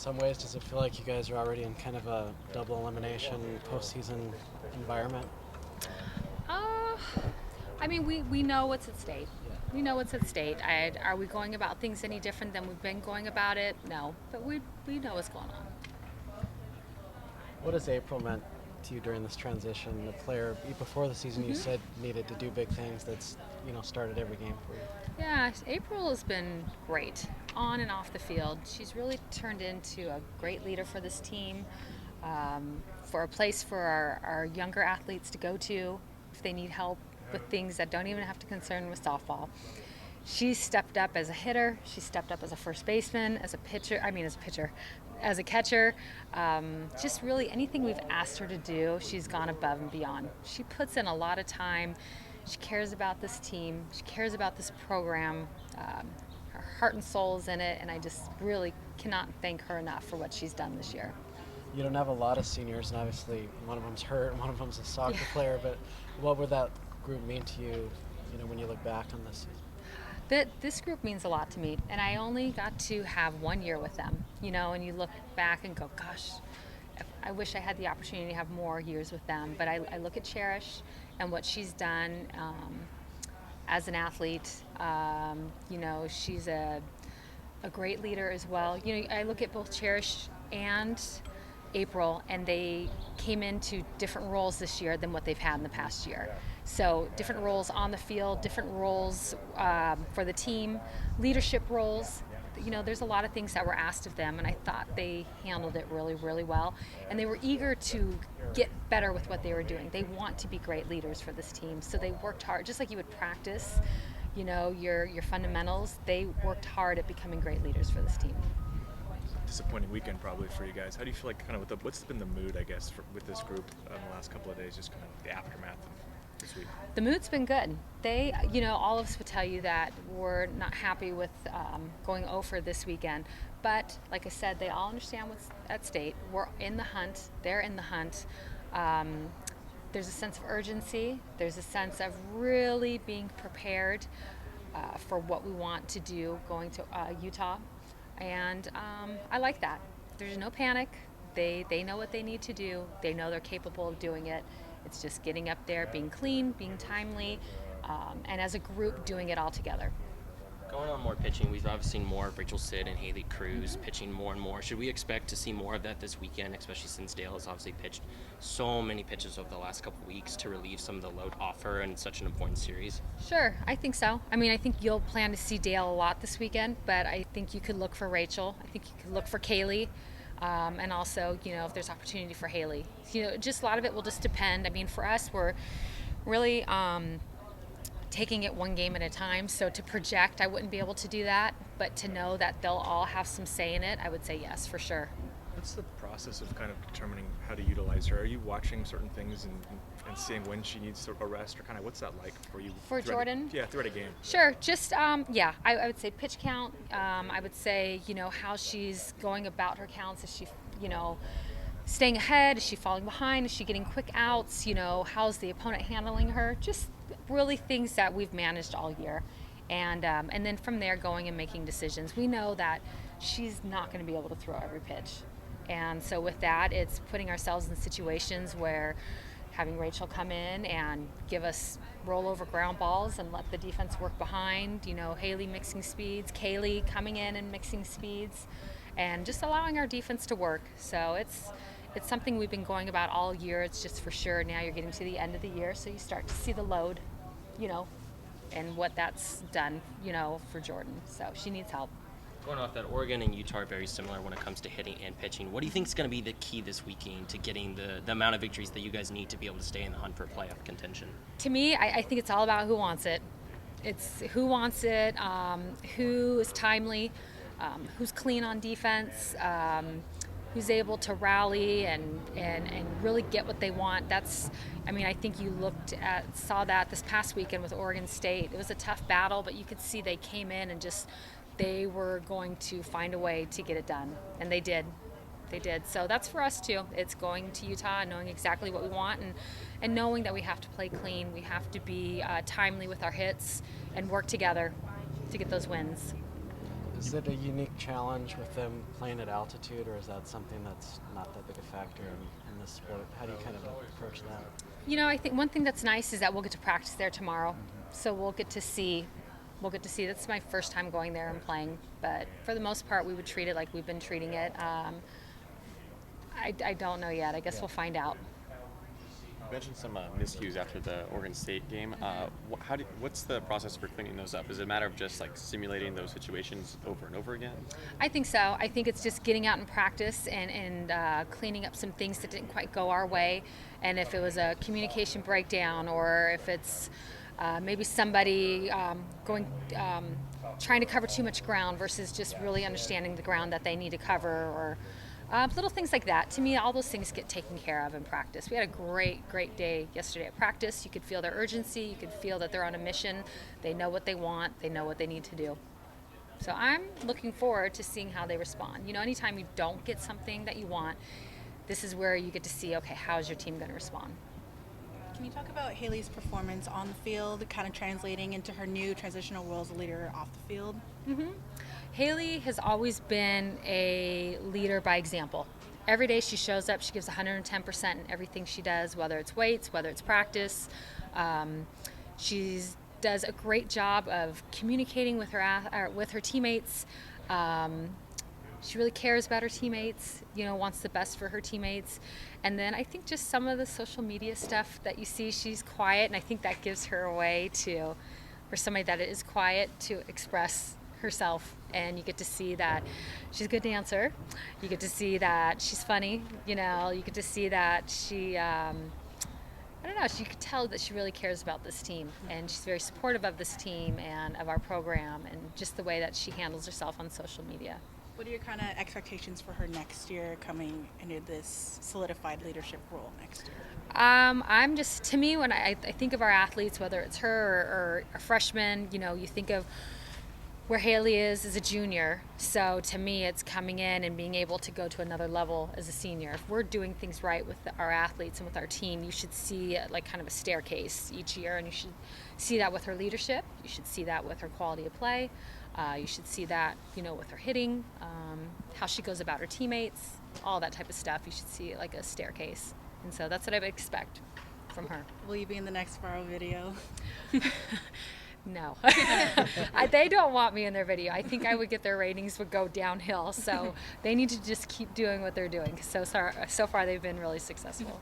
some ways, does it feel like you guys are already in kind of a double elimination postseason environment? Uh, I mean, we know what's at stake. We know what's at stake. Are we going about things any different than we've been going about it? No, but we know what's going on. What has April meant to you during this transition? The player before the season you said needed to do big things. That's started every game for you. Yeah, April has been great on and off the field. She's really turned into a great leader for this team, for a place for our younger athletes to go to if they need help with things that don't even have to concern with softball. She stepped up as a hitter. She stepped up as a first baseman, as a pitcher. I mean, as a pitcher, as a catcher. Just really anything we've asked her to do, she's gone above and beyond. She puts in a lot of time. She cares about this team. She cares about this program. Her heart and soul is in it, and I just really cannot thank her enough for what she's done this year. You don't have a lot of seniors, and obviously one of them's hurt, and one of them's a soccer player. But what would that group mean to you? When you look back on this season. This group means a lot to me, and I only got to have 1 year with them, and you look back and go, gosh, I wish I had the opportunity to have more years with them. But I look at Cherish and what she's done as an athlete. She's a great leader as well. I look at both Cherish and April, and they came into different roles this year than what they've had in the past year. So different roles on the field, different roles for the team, leadership roles. There's a lot of things that were asked of them, and I thought they handled it really, really well. And they were eager to get better with what they were doing. They want to be great leaders for this team, so they worked hard, just like you would practice, your fundamentals. They worked hard at becoming great leaders for this team. Disappointing weekend probably for you guys. How do you feel like kind of what's been the mood, I guess, with this group in the last couple of days, just kind of the aftermath of this week? The mood's been good. They, all of us would tell you that we're not happy with going over this weekend. But like I said, they all understand what's at stake. We're in the hunt. They're in the hunt. There's a sense of urgency. There's a sense of really being prepared for what we want to do going to Utah. And I like that. There's no panic. They know what they need to do. They know they're capable of doing it. It's just getting up there, being clean, being timely, and as a group doing it all together. Going on more pitching, we've obviously seen more of Rachel Sid and Haley Cruz pitching more and more. Should we expect to see more of that this weekend, especially since Dale has obviously pitched so many pitches over the last couple of weeks to relieve some of the load off her in such an important series? Sure, I think so. I mean, I think you'll plan to see Dale a lot this weekend, but I think you could look for Rachel. I think you could look for Kaylee. And also, if there's opportunity for Haley. Just a lot of it will just depend. I mean, for us, we're really taking it one game at a time. So to project, I wouldn't be able to do that. But to know that they'll all have some say in it, I would say yes, for sure. What's the process of kind of determining how to utilize her? Are you watching certain things and seeing when she needs a rest, or kind of what's that like for you? For Jordan? Throughout a game. Sure. Just, I would say pitch count. I would say, how she's going about her counts. Is she, staying ahead? Is she falling behind? Is she getting quick outs? How's the opponent handling her? Just really things that we've managed all year. And then from there going and making decisions. We know that she's not going to be able to throw every pitch. And so with that, it's putting ourselves in situations where having Rachel come in and give us rollover ground balls and let the defense work behind, Haley mixing speeds, Kaylee coming in and mixing speeds, and just allowing our defense to work. So it's something we've been going about all year. It's just for sure now you're getting to the end of the year, so you start to see the load, and what that's done, for Jordan. So she needs help. Going off that, Oregon and Utah are very similar when it comes to hitting and pitching. What do you think is going to be the key this weekend to getting the amount of victories that you guys need to be able to stay in the hunt for playoff contention? To me, I think it's all about who wants it. It's who wants it, who is timely, who's clean on defense, who's able to rally and really get what they want. I think you saw that this past weekend with Oregon State. It was a tough battle, but you could see they came in and just they were going to find a way to get it done, and they did. So that's for us too. It's going to Utah and knowing exactly what we want and knowing that we have to play clean. We have to be timely with our hits and work together to get those wins. Is it a unique challenge with them playing at altitude, or is that something that's not that big a factor in this sport? How do you kind of approach that? You know, I think one thing that's nice is that we'll get to practice there tomorrow. So we'll get to see. That's my first time going there and playing. But for the most part, we would treat it like we've been treating it. I don't know yet. I guess we'll find out. You mentioned some miscues after the Oregon State game. What's the process for cleaning those up? Is it a matter of just like simulating those situations over and over again? I think so. I think it's just getting out in practice and cleaning up some things that didn't quite go our way. And if it was a communication breakdown, or if it's maybe somebody trying to cover too much ground versus just really understanding the ground that they need to cover, or little things like that. To me, all those things get taken care of in practice. We had a great day yesterday at practice. You could feel their urgency. You could feel that they're on a mission. They know what they want. They know what they need to do. So I'm looking forward to seeing how they respond. You know, anytime you don't get something that you want, this is where you get to see, okay, how is your team going to respond? Can you talk about Haley's performance on the field, kind of translating into her new transitional role as a leader off the field? Haley has always been a leader by example. Every day she shows up, she gives 110% in everything she does, whether it's weights, whether it's practice. She does a great job of communicating with her teammates. She really cares about her teammates, you know, wants the best for her teammates. And then I think just some of the social media stuff that you see, she's quiet, and I think that gives her a way to, for somebody that is quiet, to express herself. And you get to see that she's a good dancer. You get to see that she's funny, you know, you get to see that she, I don't know, you could tell that she really cares about this team, and she's very supportive of this team and of our program, and just the way that she handles herself on social media. What are your kind of expectations for her next year, coming into this solidified leadership role next year? I'm just, to me, when I think of our athletes, whether it's her or a freshman, you know, you think of where Haley is as a junior. So to me, it's coming in and being able to go to another level as a senior. If we're doing things right with our athletes and with our team, you should see like kind of a staircase each year, and you should see that with her leadership. You should see that with her quality of play. You should see that, you know, with her hitting, how she goes about her teammates, all that type of stuff. You should see it like a staircase. And so that's what I would expect from her. Will you be in the next viral video? No. They don't want me in their video. I think I would get their ratings would go downhill. So they need to just keep doing what they're doing. So far they've been really successful.